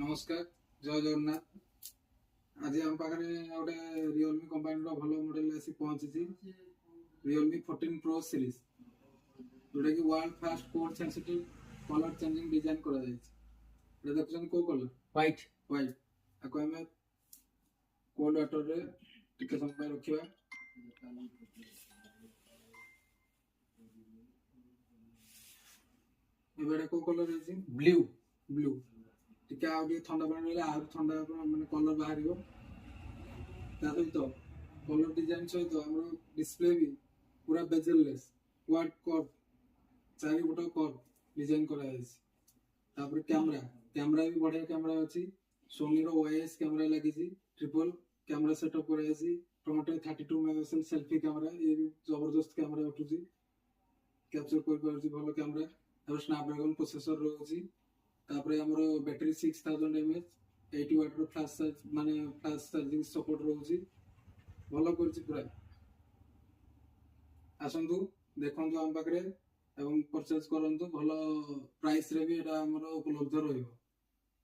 नमस्कार जय जगन्नाथ। आज आम पाखे गोटे रियलमी कंपानी भल मॉडल आसी पहुंची रियलमी 14 प्रो सीरीज जोटा कि world fast code sensitive colour changing design करा जायछि। देखुछन को कलर व्हाइट व्हाइट आको हमें कोल्ड वाटर रे टिके समय रखिबा। एबेडा को कलर है ब्लू ब्लू टिके आ ठंडा पानी रे आ ठंडा माने कलर बाहरिबो। ता सहित कलर डिजाइन सहित हमर डिस्प्ले भी पूरा बेजललेस क्वाड कर्व चारि गोटा कर्व डिजाइन करा जायछि। तापर कैमरा भी बढ़िया कैमरा अछि। सोनी रो ओएस कैमरा लागि छी। ट्रिपल कैमरा सेटअप करा जायछि। फ्रंट रे 32 मेगापिक्सल सेल्फी कैमरा ये भी जबरदस्त कैमरा उठुछि। कैप्चर कर पारछि भलो कैमरा। तापर स्नैपड्रैगन प्रोसेसर रहउछि। तापर हमरो बैटरी 6000 mAh 80 वाट रो फ्लाश चार्ज माने फ्लाश चार्जिंग सपोर्ट रहउछि। भलो करछि पूरा। आसंतु देखंतु हम पाखरे एवं परचेज करंतु भलो प्राइस रे भी एटा हमरो उपलब्ध रहइबो।